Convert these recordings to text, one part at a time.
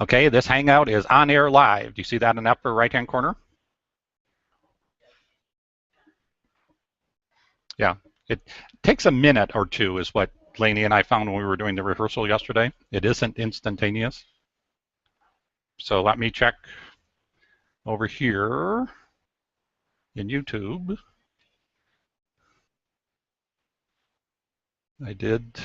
Okay, this Hangout is on air live. Do you see that in the upper right-hand corner? Yeah, it takes a minute or two is what Lainey and I found when we were doing the rehearsal yesterday. It isn't instantaneous. So let me check over here in YouTube. I did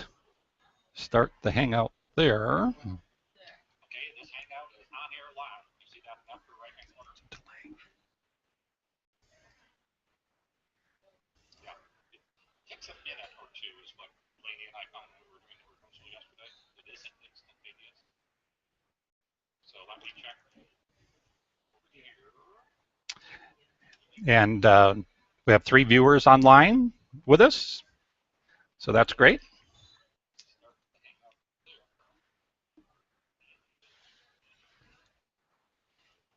start the Hangout there. Okay, this Hangout is on air live. You see that in the upper right-hand corner? Delay. Yeah, it takes a minute or two is what Lainey and I found when we were doing the rehearsal yesterday. It isn't instantaneous. So let me check over here. And we have 3 viewers online with us. So that's great.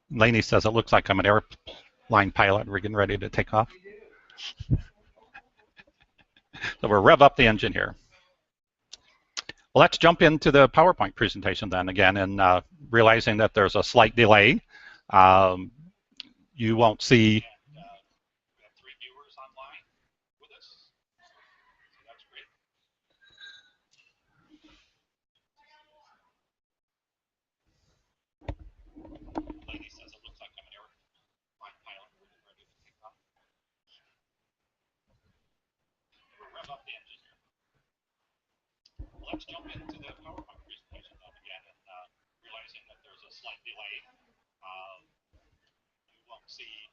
Lainey says it looks like I'm an airline pilot. We're getting ready to take off. So we'll rev up the engine here. Well, let's jump into the PowerPoint presentation then again, and realizing that there's a slight delay. You won't see. We have 3 viewers online with us. So that's great. Lainey says it looks like I'm an airline pilot. We're getting ready to take off. We'll rev up the engine here. Well, let's jump into the PowerPoint presentation then again, and realizing that there's a slight delay. You won't see.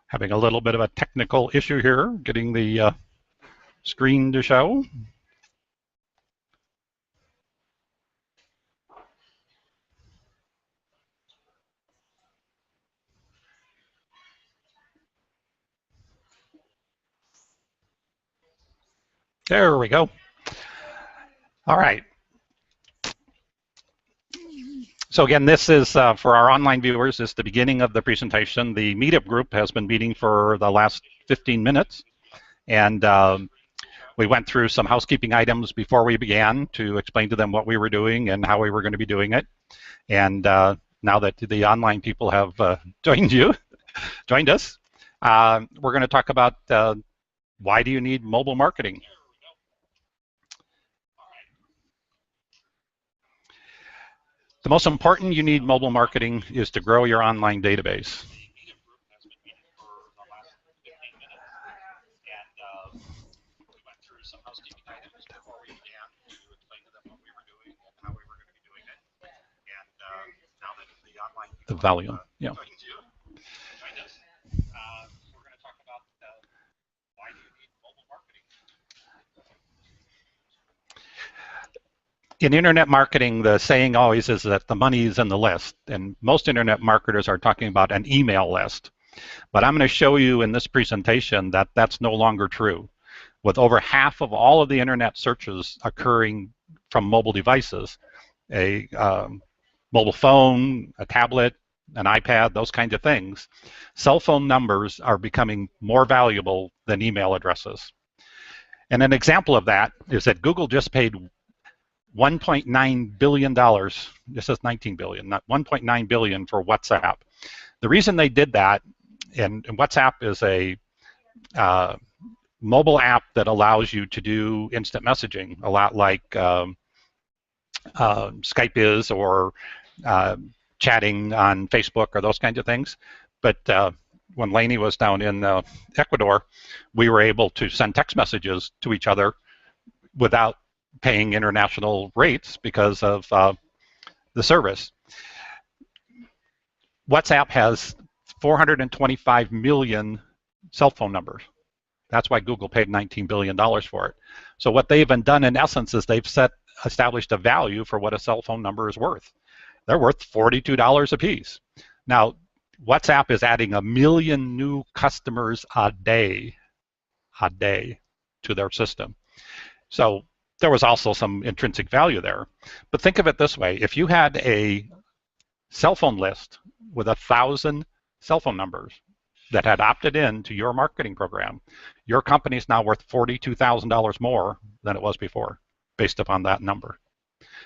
Having a little bit of a technical issue here, getting the screen to show. There we go. All right. So again, this is for our online viewers, this is the beginning of the presentation. The meetup group has been meeting for the last 15 minutes. And we went through some housekeeping items before we began to explain to them what we were doing and how we were going to be doing it. And now that the online people have joined us, we're going to talk about why do you need mobile marketing? The most important you need mobile marketing is to grow your online database. We went through some housekeeping items before we began to explain to them what we were doing and how we were going to be doing it. And now that the online people the volume, yeah. Joined us, we're going to talk about why do you need mobile marketing. In internet marketing, the saying always is that the money is in the list, and most internet marketers are talking about an email list. But I'm going to show you in this presentation that that's no longer true. With over half of all of the internet searches occurring from mobile devices, a mobile phone, a tablet, an iPad, those kinds of things, cell phone numbers are becoming more valuable than email addresses. And an example of that is that Google just paid $1.9 billion, this is 19 billion, not 1.9 billion for WhatsApp. The reason they did that, and WhatsApp is a mobile app that allows you to do instant messaging, a lot like Skype is, or chatting on Facebook, or those kinds of things. But when Lainey was down in Ecuador, we were able to send text messages to each other without paying international rates because of the service. WhatsApp has 425 million cell phone numbers. That's why Google paid $19 billion for it. So what they've done in essence is they've established a value for what a cell phone number is worth. They're worth $42 a piece. Now, WhatsApp is adding 1 million new customers a day to their system. So there was also some intrinsic value there. But think of it this way. If you had a cell phone list with 1,000 cell phone numbers that had opted in to your marketing program, your company is now worth $42,000 more than it was before, based upon that number.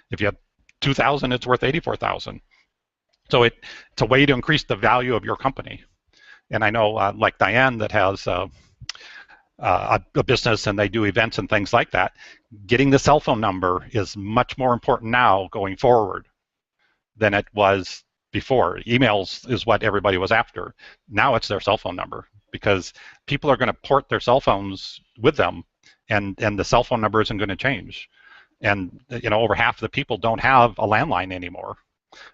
If you have 2,000, it's worth $84,000. So it's a way to increase the value of your company. And I know, like Diane, that has a business and they do events and things like that, getting the cell phone number is much more important now going forward than it was before. Emails is what everybody was after. Now it's their cell phone number, because people are going to port their cell phones with them, and the cell phone number isn't going to change. And over half the people don't have a landline anymore.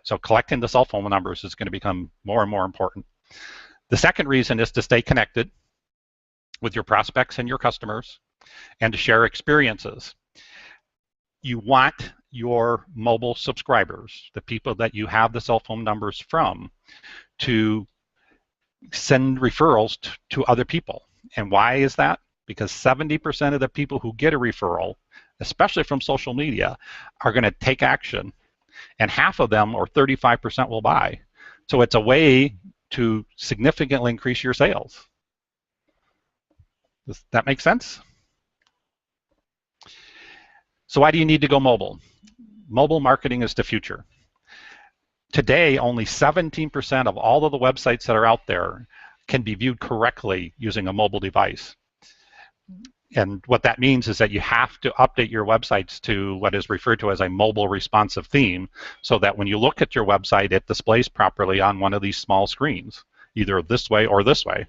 So collecting the cell phone numbers is going to become more and more important. The second reason is to stay connected with your prospects and your customers, and to share experiences. You want your mobile subscribers, the people that you have the cell phone numbers from, to send referrals to other people. And why is that? Because 70% of the people who get a referral, especially from social media, are going to take action, and half of them, or 35%, will buy. So it's a way to significantly increase your sales. Does that make sense? So why do you need to go mobile? Mobile marketing is the future. Today, only 17% of all of the websites that are out there can be viewed correctly using a mobile device. And what that means is that you have to update your websites to what is referred to as a mobile responsive theme, so that when you look at your website, it displays properly on one of these small screens, either this way or this way.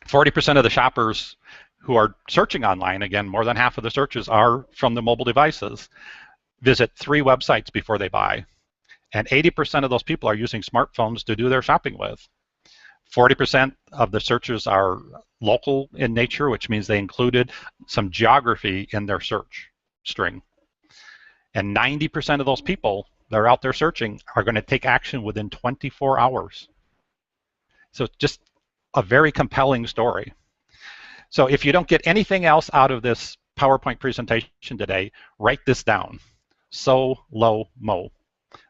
40% of the shoppers who are searching online, again, more than half of the searches are from the mobile devices, visit 3 websites before they buy. And 80% of those people are using smartphones to do their shopping with. 40% of the searches are local in nature, which means they included some geography in their search string. And 90% of those people that are out there searching are going to take action within 24 hours. So just a very compelling story. So if you don't get anything else out of this PowerPoint presentation today, write this down. So-lo-mo.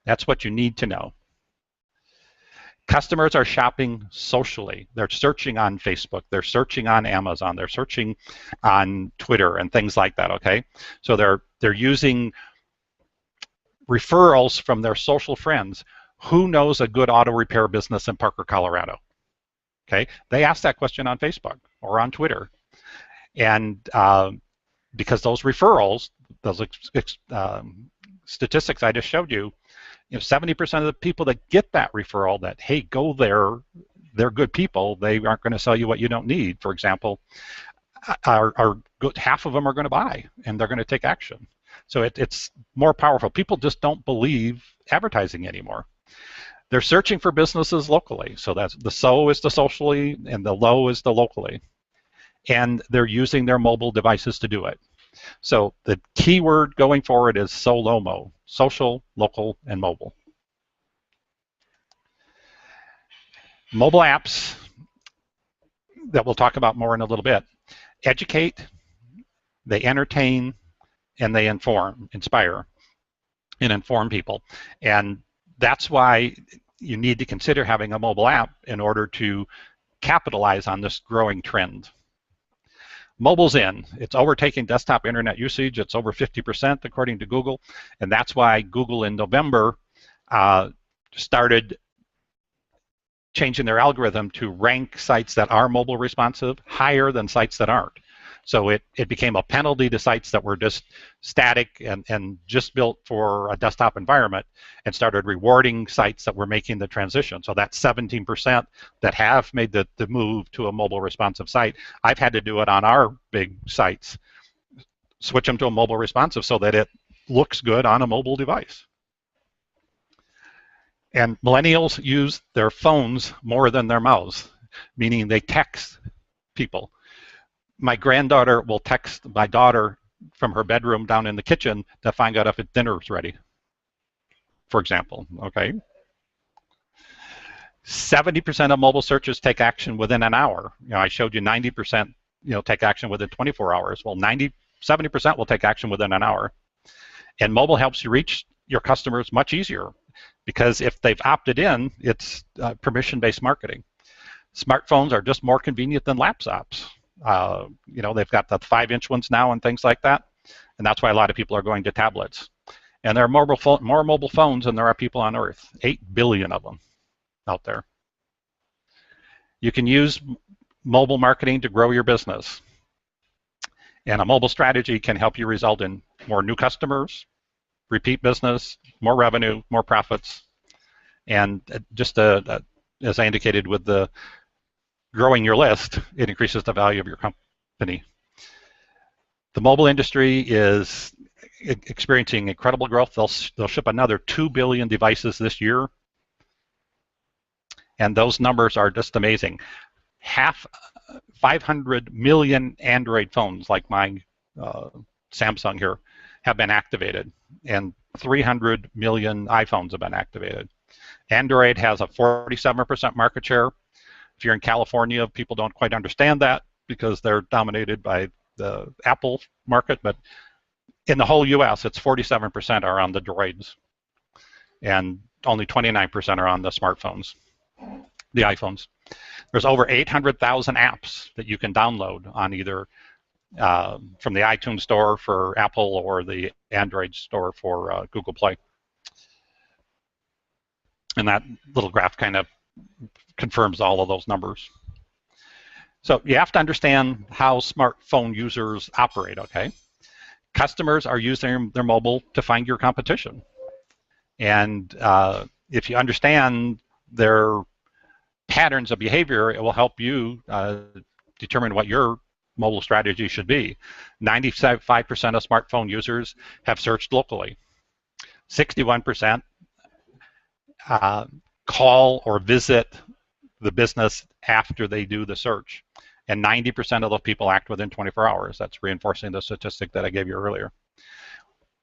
That's what you need to know. Customers are shopping socially. They're searching on Facebook. They're searching on Amazon. They're searching on Twitter and things like that, okay? So they're using referrals from their social friends. Who knows a good auto repair business in Parker, Colorado? Okay, they ask that question on Facebook or on Twitter. And because those referrals, those statistics I just showed you, 70% of the people that get that referral that, hey, go there, they're good people, they aren't going to sell you what you don't need. For example, half of them are going to buy, and they're going to take action. So it's more powerful. People just don't believe advertising anymore. They're searching for businesses locally. So that's the SO is the socially, and the LO is the locally. And they're using their mobile devices to do it. So the key word going forward is SOLOMO, social, local, and mobile. Mobile apps that we'll talk about more in a little bit educate, they entertain, and they inspire, and inform people. And that's why you need to consider having a mobile app in order to capitalize on this growing trend. Mobile's in. It's overtaking desktop internet usage. It's over 50% according to Google. And that's why Google in November started changing their algorithm to rank sites that are mobile responsive higher than sites that aren't. So it became a penalty to sites that were just static and just built for a desktop environment, and started rewarding sites that were making the transition. So that 17% that have made the move to a mobile responsive site, I've had to do it on our big sites, switch them to a mobile responsive so that it looks good on a mobile device. And millennials use their phones more than their mouths, meaning they text people. My granddaughter will text my daughter from her bedroom down in the kitchen to find out if dinner's ready, for example, okay? 70% of mobile searches take action within an hour. I showed you 90% take action within 24 hours. Well, 70% will take action within an hour. And mobile helps you reach your customers much easier, because if they've opted in, it's permission-based marketing. Smartphones are just more convenient than laptops. They've got the 5-inch ones now and things like that, and that's why a lot of people are going to tablets. And there are more mobile phones than there are people on Earth, 8 billion of them out there. You can use mobile marketing to grow your business, and a mobile strategy can help you result in more new customers, repeat business, more revenue, more profits, and just as I indicated with the growing your list, it increases the value of your company. The mobile industry is experiencing incredible growth. They'll ship another 2 billion devices this year, and those numbers are just amazing. 500 million Android phones, like my Samsung here, have been activated, and 300 million iPhones have been activated. Android has a 47% market share. If you're in California, people don't quite understand that because they're dominated by the Apple market, but in the whole US, it's 47% are on the Droids, and only 29% are on the smartphones, the iPhones. There's over 800,000 apps that you can download on either from the iTunes store for Apple or the Android store for Google Play. And that little graph kind of confirms all of those numbers. So you have to understand how smartphone users operate, okay? Customers are using their mobile to find your competition. And if you understand their patterns of behavior, it will help you determine what your mobile strategy should be. 95% of smartphone users have searched locally. 61% call or visit the business after they do the search. And 90% of those people act within 24 hours. That's reinforcing the statistic that I gave you earlier.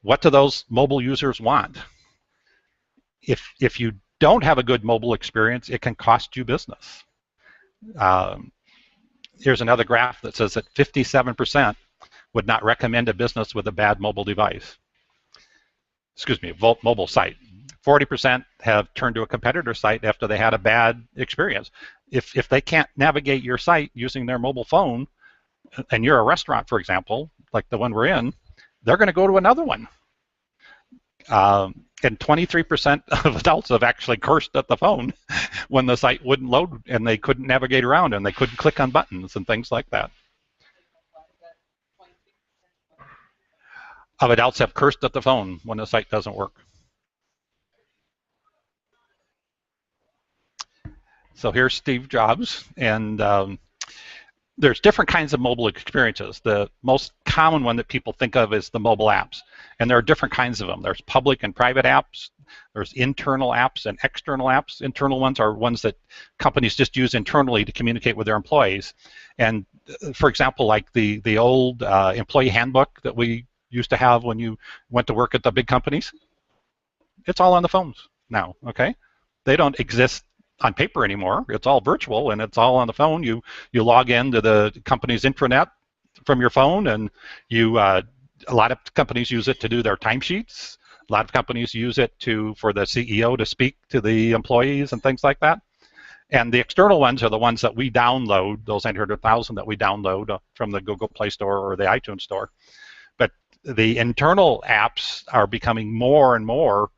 What do those mobile users want? If you don't have a good mobile experience, it can cost you business. Here's another graph that says that 57% would not recommend a business with a bad mobile device. Excuse me, mobile site. 40% have turned to a competitor site after they had a bad experience. If they can't navigate your site using their mobile phone, and you're a restaurant, for example, like the one we're in, they're going to go to another one. And 23% of adults have actually cursed at the phone when the site wouldn't load and they couldn't navigate around and they couldn't click on buttons and things like that. Of adults have cursed at the phone when the site doesn't work. So here's Steve Jobs, and there's different kinds of mobile experiences. The most common one that people think of is the mobile apps. And there are different kinds of them. There's public and private apps. There's internal apps and external apps. Internal ones are ones that companies just use internally to communicate with their employees. And for example, like the old employee handbook that we used to have when you went to work at the big companies, it's all on the phones now, okay? They don't exist on paper anymore. It's all virtual and it's all on the phone. You log into the company's intranet from your phone, and a lot of companies use it to do their timesheets. A lot of companies use it for the CEO to speak to the employees and things like that. And the external ones are the ones that we download, those 800,000 that we download from the Google Play Store or the iTunes Store. But the internal apps are becoming more and more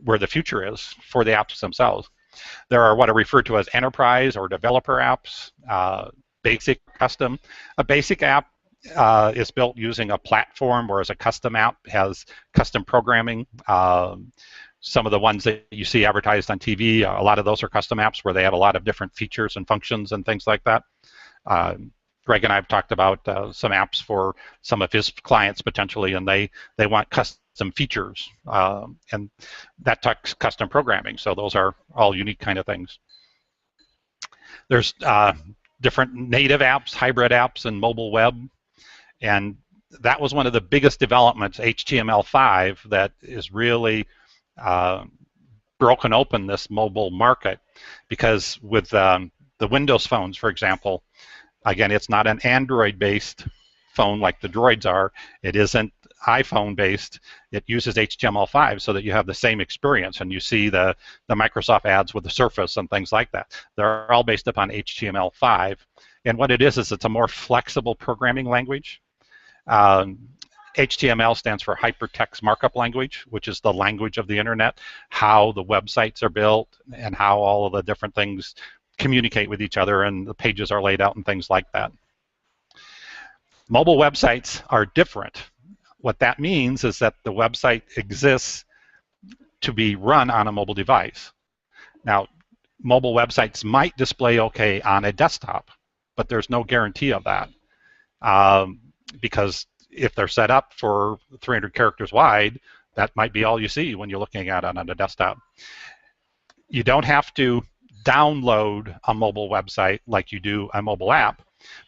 where the future is for the apps themselves. There are what are referred to as enterprise or developer apps, basic, custom. A basic app is built using a platform, whereas a custom app has custom programming. Some of the ones that you see advertised on TV, a lot of those are custom apps where they have a lot of different features and functions and things like that. Greg and I have talked about some apps for some of his clients potentially, and they want custom features, and that takes custom programming. So those are all unique kind of things. There's different native apps, hybrid apps, and mobile web. And that was one of the biggest developments, HTML5, that is really broken open this mobile market, because with the Windows phones, for example, again, it's not an Android-based phone like the Droids are. It isn't iPhone-based. It uses HTML5 so that you have the same experience, and you see the Microsoft ads with the Surface and things like that. They're all based upon HTML5. And what it is it's a more flexible programming language. HTML stands for Hypertext Markup Language, which is the language of the internet, how the websites are built and how all of the different things communicate with each other and the pages are laid out and things like that. Mobile websites are different. What that means is that the website exists to be run on a mobile device. Now, mobile websites might display okay on a desktop, but there's no guarantee of that. Because if they're set up for 300 characters wide, that might be all you see when you're looking at it on a desktop. You don't have to download a mobile website like you do a mobile app,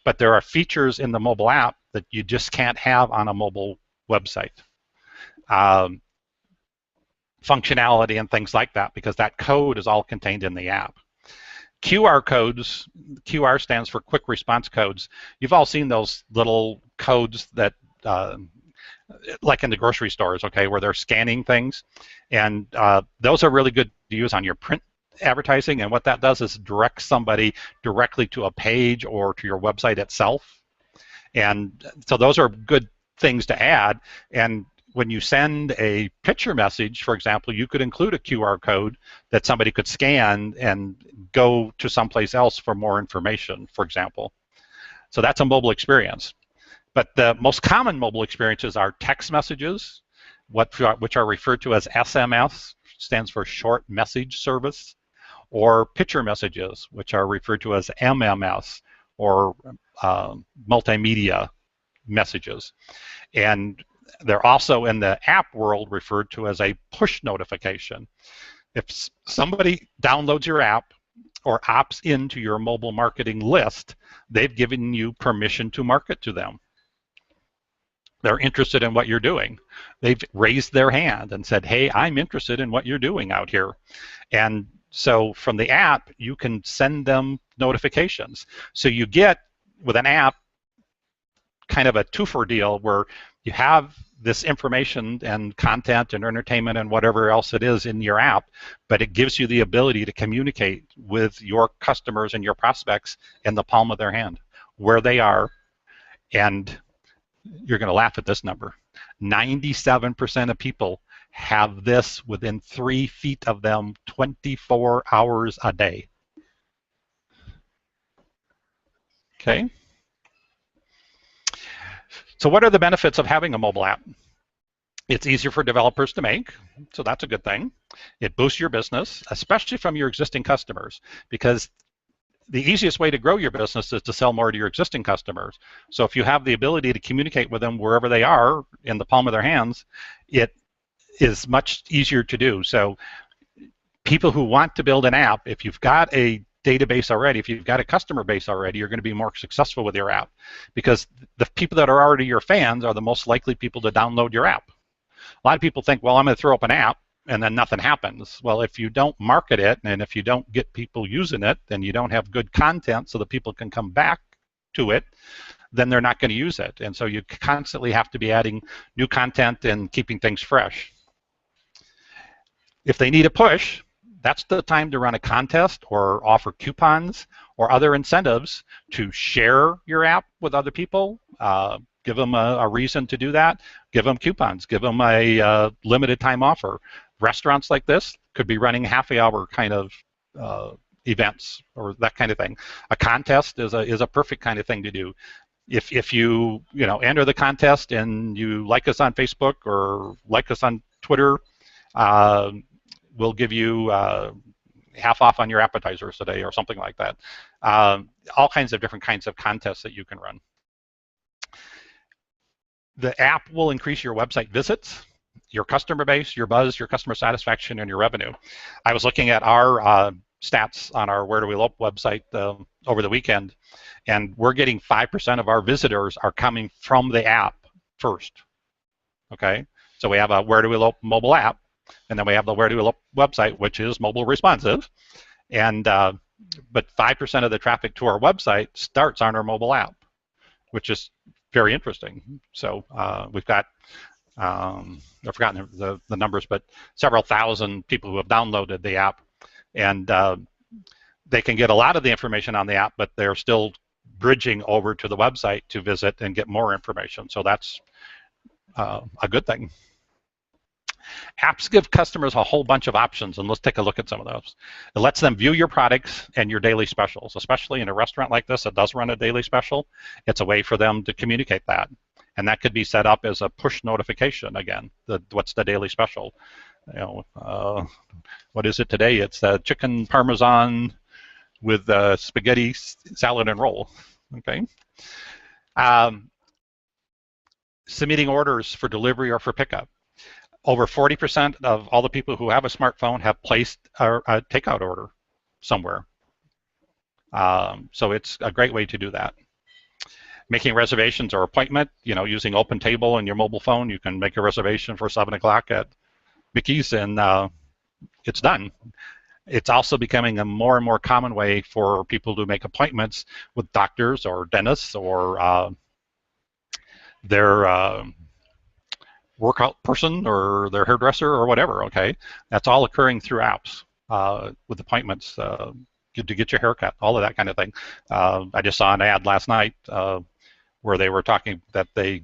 but there are features in the mobile app that you just can't have on a mobile website. Functionality and things like that, because that code is all contained in the app. QR codes, QR stands for quick response codes. You've all seen those little codes that, like in the grocery stores, okay, where they're scanning things. And those are really good to use on your print advertising. And what that does is direct somebody directly to a page or to your website itself. And so those are good things to add. And when you send a picture message, for example, you could include a QR code that somebody could scan and go to someplace else for more information, for example. So that's a mobile experience. But the most common mobile experiences are text messages, which are referred to as SMS, stands for Short Message Service, or picture messages, which are referred to as MMS, or multimedia messages. And they're also in the app world referred to as a push notification. If somebody downloads your app or opts into your mobile marketing list, they've given you permission to market to them. They're interested in what you're doing. They've raised their hand and said, hey, I'm interested in what you're doing out here. And so from the app, you can send them notifications. So you get, with an app, kind of a twofer deal where you have this information and content and entertainment and whatever else it is in your app, but it gives you the ability to communicate with your customers and your prospects in the palm of their hand, where they are. And you're going to laugh at this number. 97% of people have this within 3 feet of them 24 hours a day. Okay. So what are the benefits of having a mobile app? It's easier for developers to make, so that's a good thing. It boosts your business, especially from your existing customers, because the easiest way to grow your business is to sell more to your existing customers. So if you have the ability to communicate with them wherever they are in the palm of their hands, it is much easier to do. So people who want to build an app, if you've got a database already, if you've got a customer base already, you're going to be more successful with your app, because the people that are already your fans are the most likely people to download your app. A lot of people think, well, I'm going to throw up an app and then nothing happens. Well, if you don't market it and if you don't get people using it, then you don't have good content so that people can come back to it, then they're not going to use it. And so you constantly have to be adding new content and keeping things fresh. If they need a push, that's the time to run a contest or offer coupons or other incentives to share your app with other people. Give them a reason to do that. Give them coupons. Give them a limited time offer. Restaurants like this could be running happy-hour kind of events or that kind of thing. A contest is a perfect kind of thing to do. If you enter the contest and you like us on Facebook or like us on Twitter, we'll give you half off on your appetizers today or something like that. All kinds of different kinds of contests that you can run. The app will increase your website visits, your customer base, your buzz, your customer satisfaction, and your revenue. I was looking at our stats on our Where Do We Elope website over the weekend, and we're getting 5% of our visitors are coming from the app first. Okay, so we have a Where Do We Elope mobile app, and then we have the Where Do We Elope website, which is mobile responsive, and but 5% of the traffic to our website starts on our mobile app, which is very interesting. So we've got, I've forgotten the numbers, but several thousand people who have downloaded the app, and they can get a lot of the information on the app, but they're still bridging over to the website to visit and get more information. So that's a good thing. Apps give customers a whole bunch of options, and let's take a look at some of those. It lets them view your products and your daily specials, especially in a restaurant like this that does run a daily special. It's a way for them to communicate that, and that could be set up as a push notification. Again, what's the daily special? What is it today? It's chicken parmesan with spaghetti, salad, and roll. Okay. Submitting orders for delivery or for pickup. Over 40% of all the people who have a smartphone have placed a takeout order somewhere. So it's a great way to do that. Making reservations or appointment, using OpenTable on your mobile phone, you can make a reservation for 7 o'clock at Mickey's, and it's done. It's also becoming a more and more common way for people to make appointments with doctors or dentists or their workout person or their hairdresser or whatever. Okay, that's all occurring through apps with appointments to get your haircut, all of that kind of thing. I just saw an ad last night where they were talking that they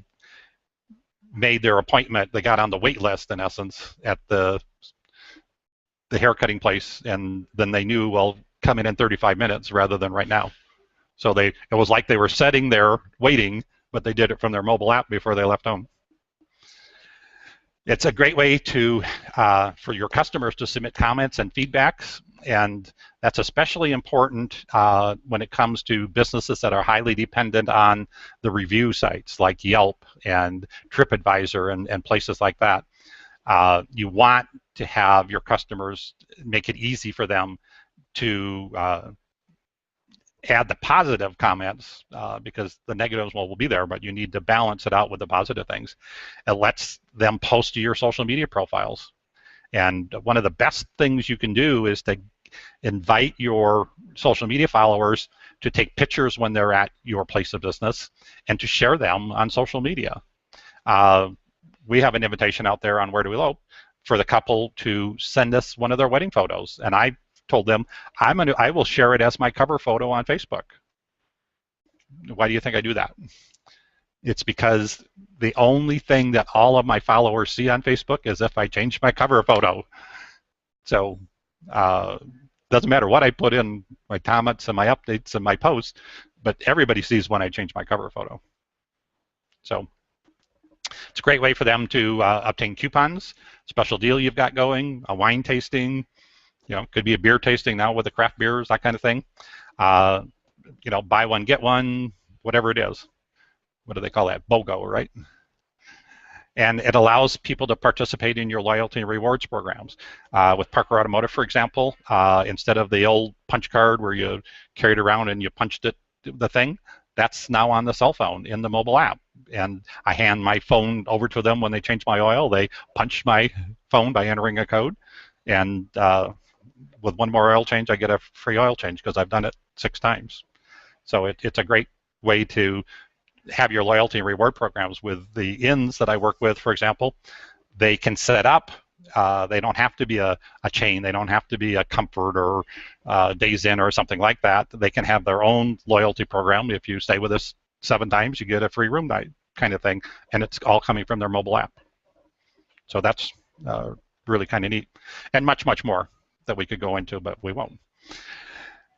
made their appointment, they got on the wait list in essence at the haircutting place, and then they knew, well, come in 35 minutes rather than right now. So it was like they were sitting there waiting, but they did it from their mobile app before they left home. It's a great way for your customers to submit comments and feedbacks, and that's especially important when it comes to businesses that are highly dependent on the review sites like Yelp and TripAdvisor and places like that. You want to have your customers make it easy for them to add the positive comments because the negatives will be there, but you need to balance it out with the positive things. It lets them post to your social media profiles. And one of the best things you can do is to invite your social media followers to take pictures when they're at your place of business and to share them on social media. We have an invitation out there on Where Do We Elope for the couple to send us one of their wedding photos, and I told them I will share it as my cover photo on Facebook. Why do you think I do that? It's because the only thing that all of my followers see on Facebook is if I change my cover photo. So doesn't matter what I put in my comments and my updates and my posts, but everybody sees when I change my cover photo. So it's a great way for them to obtain coupons, special deal you've got going, a wine tasting, You know, could be a beer tasting now with the craft beers, that kind of thing. You know, buy one, get one, whatever it is. What do they call that? BOGO, right? And it allows people to participate in your loyalty and rewards programs. With Parker Automotive, for example, instead of the old punch card where you carried around and you punched it, the thing, that's now on the cell phone in the mobile app. And I hand my phone over to them when they change my oil. They punch my phone by entering a code. And with one more oil change, I get a free oil change because I've done it 6 times. So it's a great way to have your loyalty and reward programs. With the inns that I work with, for example, they can set up. They don't have to be a chain. They don't have to be a Comfort or Days Inn or something like that. They can have their own loyalty program. If you stay with us 7 times, you get a free room night kind of thing, and it's all coming from their mobile app. So that's really kind of neat, and much, much more that we could go into, but we won't.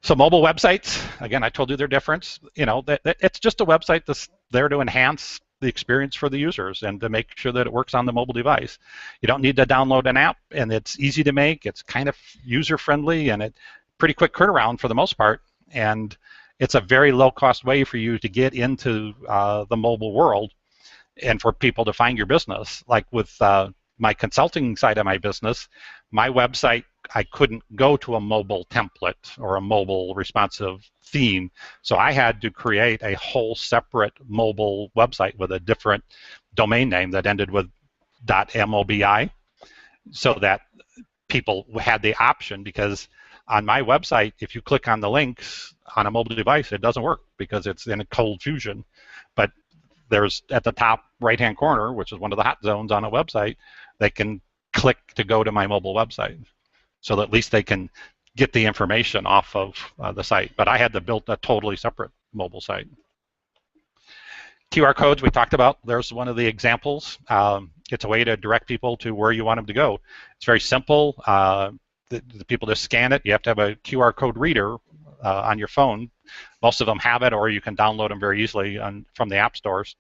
So mobile websites, again, I told you their difference. You know, it's just a website that's there to enhance the experience for the users and to make sure that it works on the mobile device. You don't need to download an app, and it's easy to make. It's kind of user-friendly, and it's pretty quick turnaround for the most part. And it's a very low-cost way for you to get into the mobile world and for people to find your business. Like with my consulting side of my business, my website, I couldn't go to a mobile template or a mobile responsive theme. So I had to create a whole separate mobile website with a different domain name that ended with .mobi, so that people had the option, because on my website, if you click on the links on a mobile device, it doesn't work because it's in a cold fusion. But there's at the top right-hand corner, which is one of the hot zones on a website, they can click to go to my mobile website. So that at least they can get the information off of the site. But I had to build a totally separate mobile site. QR codes we talked about. There's one of the examples. It's a way to direct people to where you want them to go. It's very simple. The people just scan it. You have to have a QR code reader on your phone. Most of them have it, or you can download them very easily from the app stores.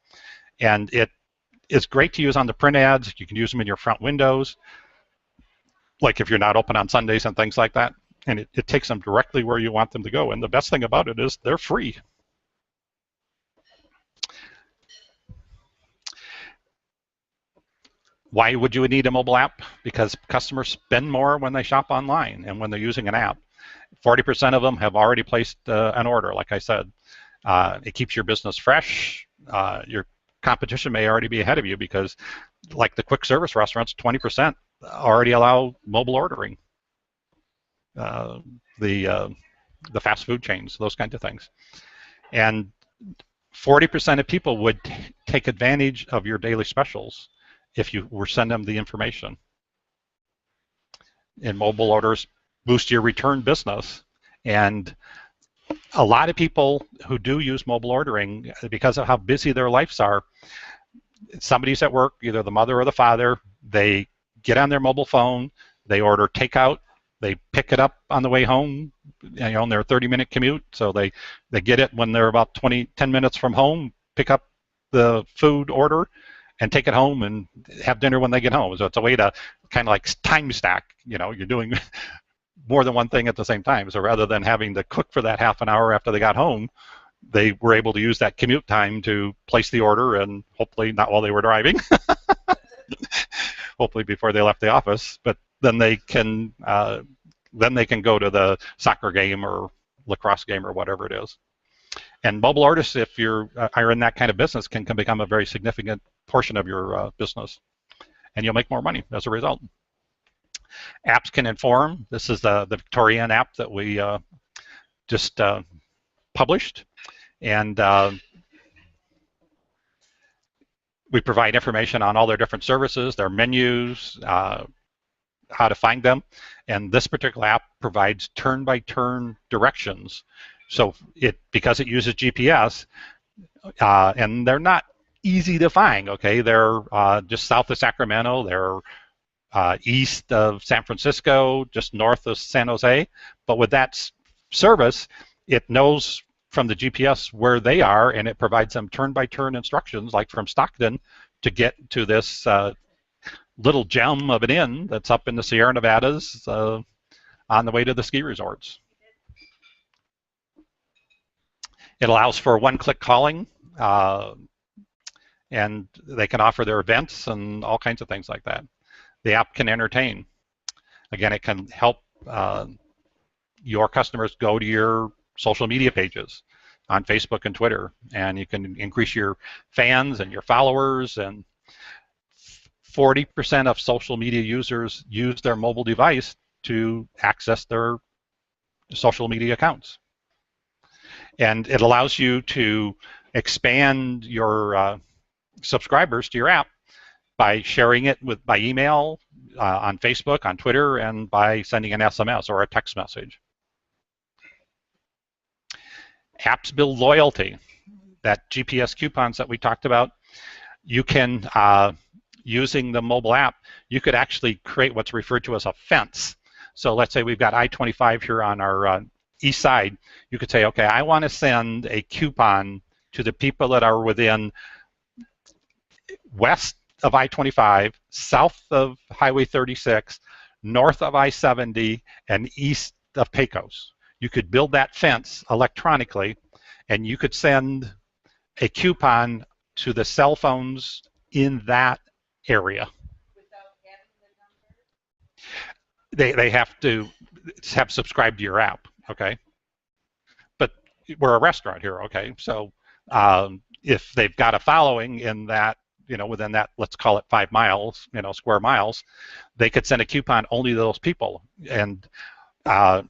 And it is great to use on the print ads. You can use them in your front windows, like if you're not open on Sundays and things like that. And it takes them directly where you want them to go. And the best thing about it is they're free. Why would you need a mobile app? Because customers spend more when they shop online and when they're using an app. 40% of them have already placed an order, like I said. It keeps your business fresh. Your competition may already be ahead of you because, like the quick service restaurants, 20% already allow mobile ordering. The fast food chains, those kinds of things. And 40% of people would take advantage of your daily specials if you were send them the information. And mobile orders boost your return business. And a lot of people who do use mobile ordering, because of how busy their lives are, somebody's at work, either the mother or the father, they get on their mobile phone, they order takeout, they pick it up on the way home, you know, on their 30-minute commute, so they get it when they're about 10 minutes from home, pick up the food order, and take it home and have dinner when they get home. So it's a way to kind of like time stack, you know, you're doing more than one thing at the same time. So rather than having to cook for that half an hour after they got home, they were able to use that commute time to place the order, and hopefully not while they were driving, hopefully before they left the office, but then they can go to the soccer game or lacrosse game or whatever it is. And mobile orders, if you're are in that kind of business, can become a very significant portion of your business, and you'll make more money as a result. Apps can inform. This is the Victorian app that we just published, and we provide information on all their different services, their menus, how to find them, and this particular app provides turn-by-turn directions. So because it uses GPS, and they're not easy to find. Okay, they're just south of Sacramento. They're east of San Francisco, just north of San Jose. But with that service, it knows from the GPS where they are, and it provides them turn-by-turn instructions, like from Stockton, to get to this little gem of an inn that's up in the Sierra Nevadas on the way to the ski resorts. It allows for one-click calling, and they can offer their events and all kinds of things like that. The app can entertain. Again, it can help your customers go to your social media pages on Facebook and Twitter, and you can increase your fans and your followers. And 40% of social media users use their mobile device to access their social media accounts. And it allows you to expand your subscribers to your app by sharing it by email, on Facebook, on Twitter, and by sending an SMS or a text message. Apps build loyalty. That GPS coupons that we talked about, you can, using the mobile app, you could actually create what's referred to as a fence. So let's say we've got I-25 here on our east side. You could say, okay, I want to send a coupon to the people that are within west of I-25, south of Highway 36, north of I-70, and east of Pecos. You could build that fence electronically, and you could send a coupon to the cell phones in that area. Without having the number? They have to have subscribed to your app, okay? But we're a restaurant here, okay? So if they've got a following in that, within that, let's call it 5 miles, square miles, they could send a coupon only to those people. And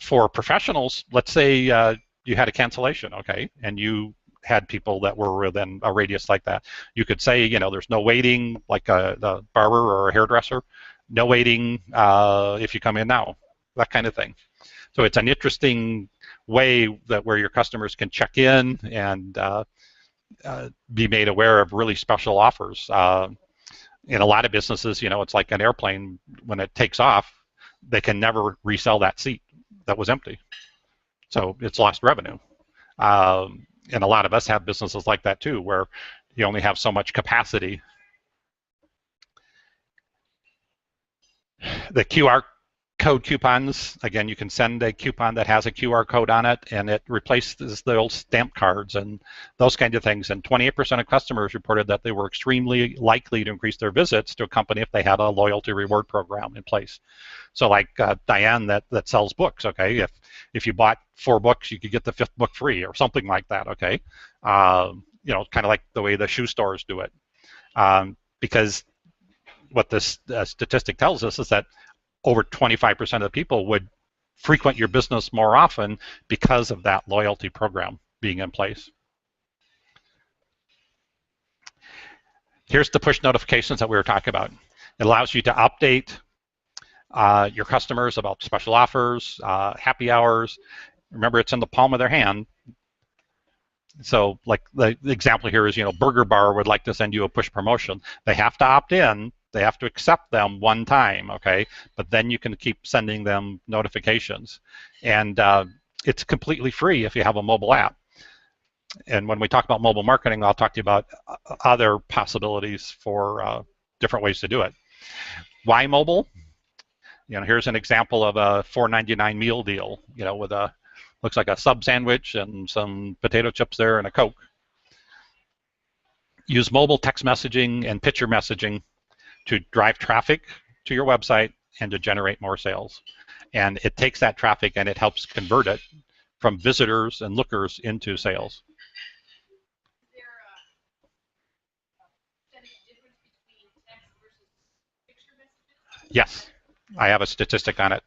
for professionals, let's say you had a cancellation, okay, and you had people that were within a radius like that. You could say, there's no waiting, like a barber or a hairdresser, no waiting if you come in now, that kind of thing. So it's an interesting way that where your customers can check in and be made aware of really special offers. In a lot of businesses, it's like an airplane. When it takes off, they can never resell that seat that was empty. So it's lost revenue. And a lot of us have businesses like that too, where you only have so much capacity. The QR code coupons, again, you can send a coupon that has a QR code on it, and it replaces the old stamp cards and those kinds of things. And 28% of customers reported that they were extremely likely to increase their visits to a company if they had a loyalty reward program in place. So like Diane that sells books, okay, if you bought 4 books, you could get the 5th book free or something like that, okay? Kind of like the way the shoe stores do it. Because what this statistic tells us is that over 25% of the people would frequent your business more often because of that loyalty program being in place. Here's the push notifications that we were talking about. It allows you to update your customers about special offers, happy hours. Remember, it's in the palm of their hand. So like the example here is, Burger Bar would like to send you a push promotion. They have to opt in. They have to accept them one time, okay? But then you can keep sending them notifications. And it's completely free if you have a mobile app. And when we talk about mobile marketing, I'll talk to you about other possibilities for different ways to do it. Why mobile? Here's an example of a $4.99 meal deal, with a, looks like a sub sandwich and some potato chips there and a Coke. Use mobile text messaging and picture messaging to drive traffic to your website and to generate more sales. And it takes that traffic and it helps convert it from visitors and lookers into sales. Is there a difference between text versus picture messages? Yes, I have a statistic on it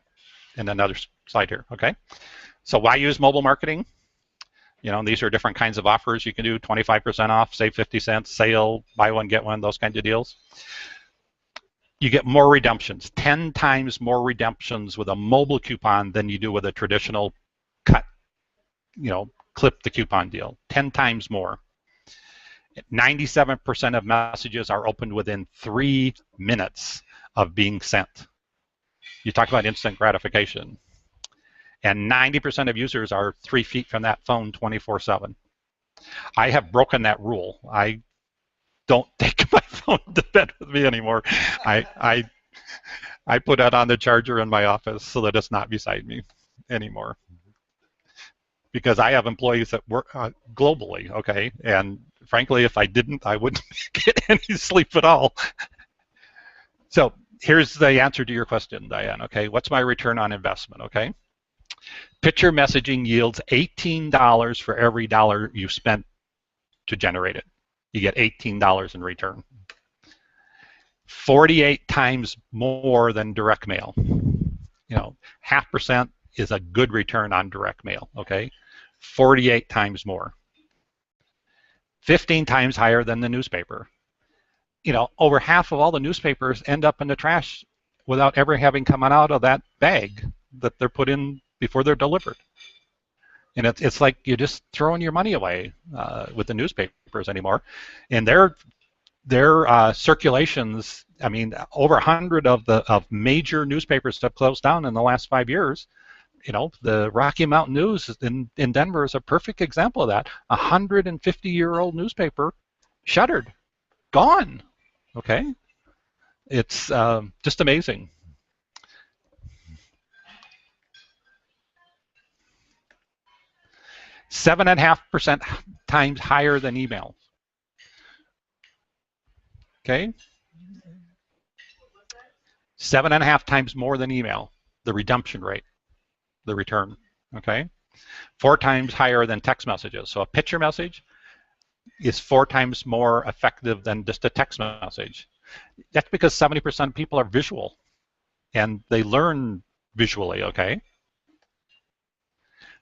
in another slide here, okay? So why use mobile marketing? These are different kinds of offers you can do, 25% off, save 50 cents, sale, buy one, get one, those kinds of deals. You get more redemptions, 10 times more redemptions with a mobile coupon than you do with a traditional cut, clip the coupon deal, 10 times more. 97% of messages are opened within 3 minutes of being sent. You talk about instant gratification. And 90% of users are 3 feet from that phone 24/7. I have broken that rule. I don't take my phone to bed with me anymore. I put it on the charger in my office so that it's not beside me anymore. Because I have employees that work globally, okay? And frankly, if I didn't, I wouldn't get any sleep at all. So here's the answer to your question, Diane, okay? What's my return on investment, okay? Picture messaging yields $18 for every dollar you spent to generate it. You get $18 in return. 48 times more than direct mail. You know, 0.5% is a good return on direct mail, okay? 48 times more. 15 times higher than the newspaper. You know, over half of all the newspapers end up in the trash without ever having come out of that bag that they're put in before they're delivered. And it's like you're just throwing your money away with the newspapers anymore. And their circulations, I mean, over 100 of major newspapers have closed down in the last 5 years. You know, the Rocky Mountain News in Denver is a perfect example of that. A 150-year-old newspaper shuttered, gone. Okay, it's just amazing. %7.5% times higher than email. Okay, 7.5 times more than email, the redemption rate, the return, okay? 4 times higher than text messages. So a picture message is 4 times more effective than just a text message. That's because 70% of people are visual and they learn visually, okay?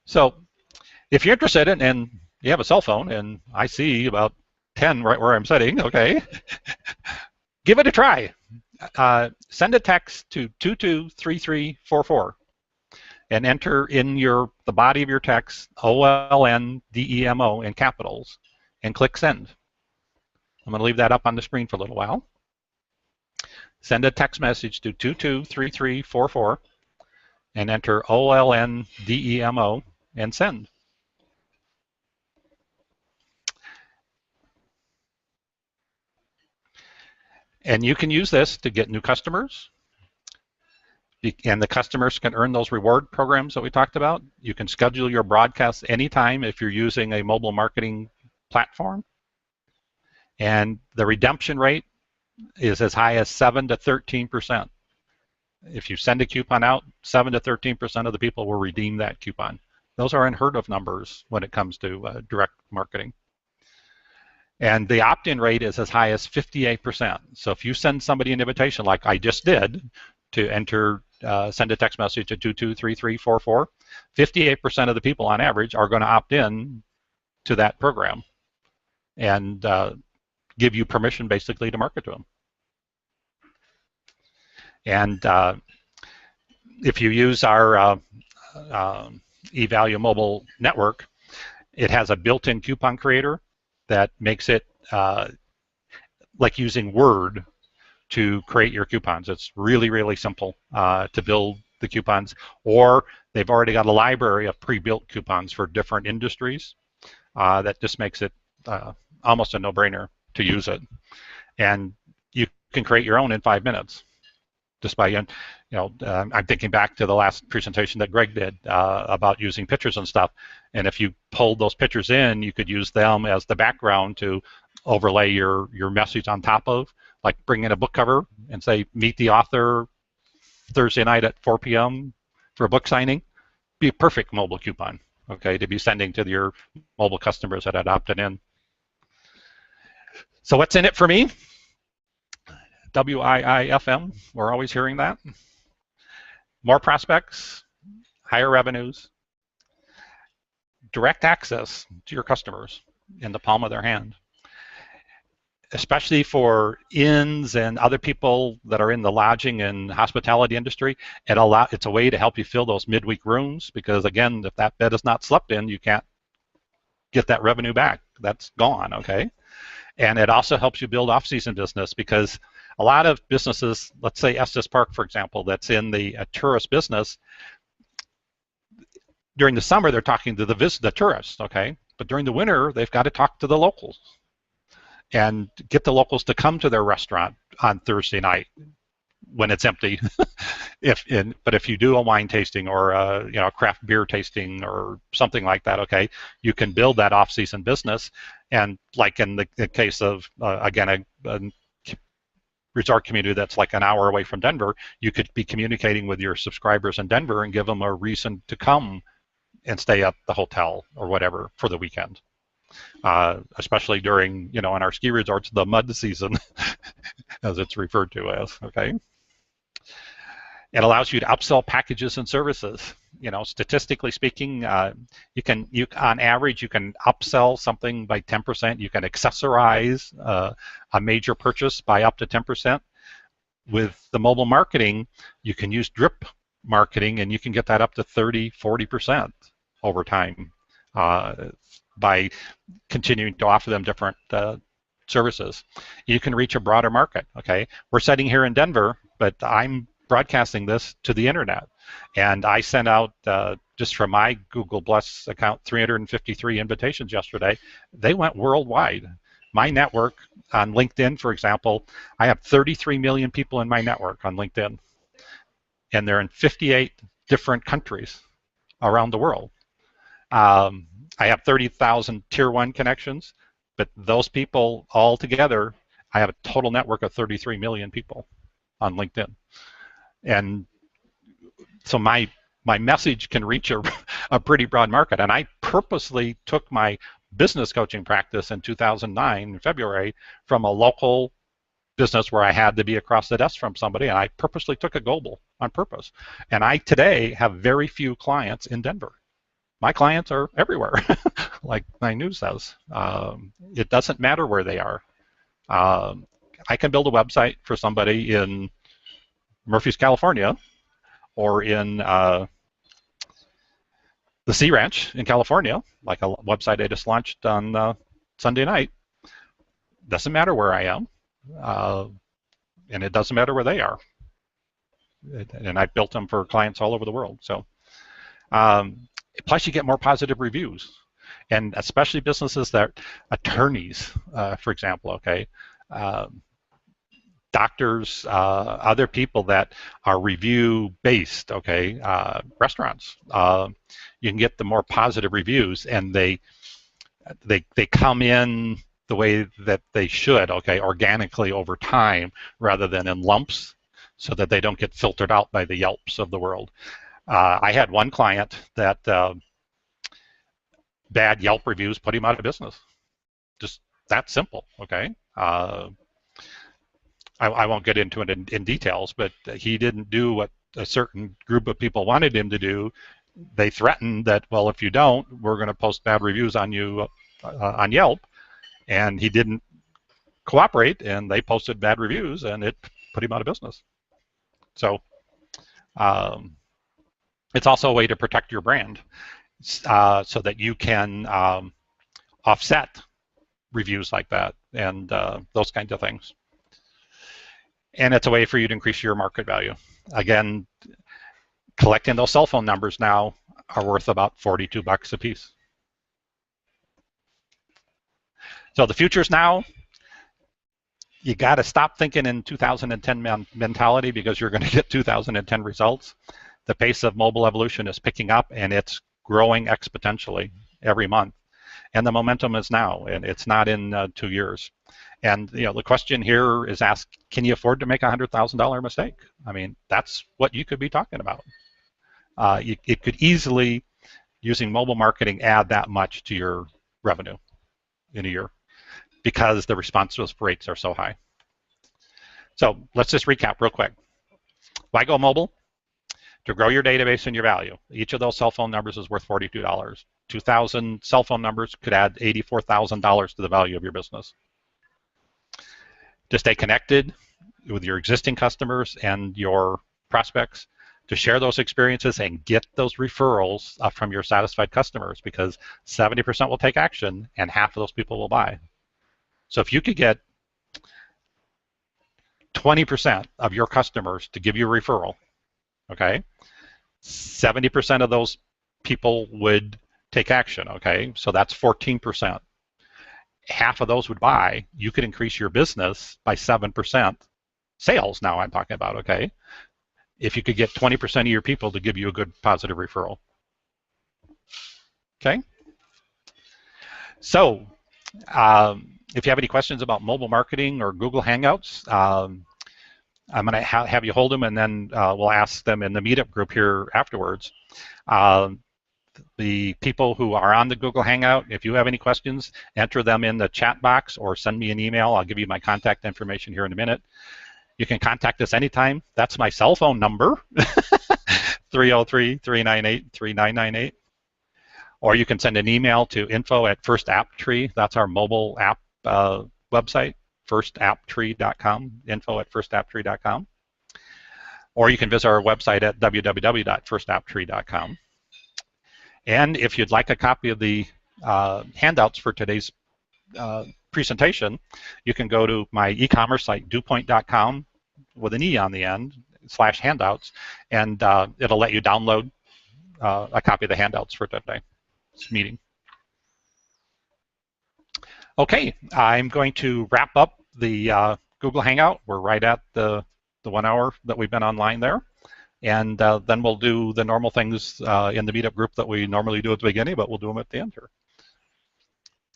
So if you're interested in, and you have a cell phone, and I see about 10 right where I'm sitting, okay? Give it a try. Send a text to 223344 and enter in the body of your text OLNDEMO in capitals and click send. I'm going to leave that up on the screen for a little while. Send a text message to 223344 and enter OLNDEMO and send. And you can use this to get new customers, and the customers can earn those reward programs that we talked about. You can schedule your broadcasts anytime if you're using a mobile marketing platform. And the redemption rate is as high as 7 to 13%. If you send a coupon out, 7 to 13% of the people will redeem that coupon. Those are unheard of numbers when it comes to direct marketing. And the opt-in rate is as high as 58%. So if you send somebody an invitation like I just did to enter, send a text message to 223344, 58% of the people on average are going to opt in to that program and give you permission basically to market to them. And if you use our eValue mobile network, it has a built-in coupon creator that makes it like using Word to create your coupons. It's really, really simple to build the coupons, or they've already got a library of pre-built coupons for different industries that just makes it almost a no-brainer to use it. And you can create your own in 5 minutes just by, I'm thinking back to the last presentation that Greg did about using pictures and stuff. And if you pulled those pictures in, you could use them as the background to overlay your message on top of, like bring in a book cover and say, meet the author Thursday night at 4 p.m. for a book signing. Be a perfect mobile coupon, okay, to be sending to your mobile customers that had opted in. So what's in it for me? WIIFM, we're always hearing that. More prospects, higher revenues, direct access to your customers in the palm of their hand. Especially for inns and other people that are in the lodging and hospitality industry, it's a way to help you fill those midweek rooms, because again, if that bed is not slept in, you can't get that revenue back. That's gone, okay? And it also helps you build off-season business, because a lot of businesses, let's say Estes Park, for example, that's in the tourist business, during the summer they're talking to the tourists, okay? But during the winter, they've got to talk to the locals and get the locals to come to their restaurant on Thursday night when it's empty. But if you do a wine tasting or a craft beer tasting or something like that, okay, you can build that off-season business. And like in the case of again a resort community that's like an hour away from Denver, you could be communicating with your subscribers in Denver and give them a reason to come and stay at the hotel or whatever for the weekend. Especially during, in our ski resorts, the mud season, as it's referred to as, okay? It allows you to upsell packages and services. Statistically speaking, on average, you can upsell something by 10%. You can accessorize a major purchase by up to 10%. With the mobile marketing, you can use drip marketing, and you can get that up to 30, 40% over time by continuing to offer them different services. You can reach a broader market, okay? We're sitting here in Denver, but I'm broadcasting this to the internet. And I sent out, just from my Google Plus account, 353 invitations yesterday. They went worldwide. My network on LinkedIn, for example, I have 33 million people in my network on LinkedIn. And they're in 58 different countries around the world. I have 30,000 tier 1 connections, but those people all together, I have a total network of 33 million people on LinkedIn. And so my message can reach a pretty broad market. And I purposely took my business coaching practice in 2009, in February, from a local business where I had to be across the desk from somebody, and I purposely took it global on purpose. And I today have very few clients in Denver. My clients are everywhere, like my news says. It doesn't matter where they are. I can build a website for somebody in Murphy's, California, or in the Sea Ranch in California, like a website I just launched on Sunday night. Doesn't matter where I am, and it doesn't matter where they are. And I built them for clients all over the world. So, plus you get more positive reviews, and especially businesses that attorneys, for example, okay. Doctors, other people that are review-based, okay, restaurants. You can get the more positive reviews, and they come in the way that they should, okay, organically over time, rather than in lumps, so that they don't get filtered out by the Yelps of the world. I had one client that bad Yelp reviews put him out of business. Just that simple, okay. I won't get into it in details, but he didn't do what a certain group of people wanted him to do. They threatened that, well, if you don't, we're going to post bad reviews on you on Yelp. And he didn't cooperate, and they posted bad reviews, and it put him out of business. So it's also a way to protect your brand so that you can offset reviews like that and those kinds of things. And it's a way for you to increase your market value. Again, collecting those cell phone numbers now are worth about $42 a piece. So the future's now. You got to stop thinking in 2010 mentality, because you're going to get 2010 results. The pace of mobile evolution is picking up, and it's growing exponentially every month. And the momentum is now, and it's not in 2 years. And the question here is asked, can you afford to make a $100,000 mistake? I mean, that's what you could be talking about. It could easily, using mobile marketing, add that much to your revenue in a year, because the response rates are so high. So let's just recap real quick. Why go mobile? To grow your database and your value. Each of those cell phone numbers is worth $42. 2,000 cell phone numbers could add $84,000 to the value of your business. To stay connected with your existing customers and your prospects, to share those experiences and get those referrals from your satisfied customers, because 70% will take action and half of those people will buy. So if you could get 20% of your customers to give you a referral, okay, 70% of those people would take action, okay, so that's 14%. Half of those would buy. You could increase your business by 7% Sales now I'm talking about, okay? If you could get 20% of your people to give you a good positive referral. Okay? So, if you have any questions about mobile marketing or Google Hangouts, I'm going to have you hold them, and then we'll ask them in the meetup group here afterwards. The people who are on the Google Hangout, if you have any questions, enter them in the chat box or send me an email. I'll give you my contact information here in a minute. You can contact us anytime. That's my cell phone number, 303-398-3998. Or you can send an email to info@firstapptree. That's our mobile app website, firstapptree.com, info@firstapptree.com. Or you can visit our website at www.firstapptree.com. And if you'd like a copy of the handouts for today's presentation, you can go to my e-commerce site, dewpoint.com, with an E on the end, /handouts, and it'll let you download a copy of the handouts for today's meeting. Okay, I'm going to wrap up the Google Hangout. We're right at the 1 hour that we've been online there. And then we'll do the normal things in the meetup group that we normally do at the beginning, but we'll do them at the end here.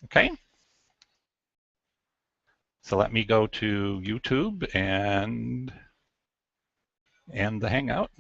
Okay. So let me go to YouTube and the Hangout.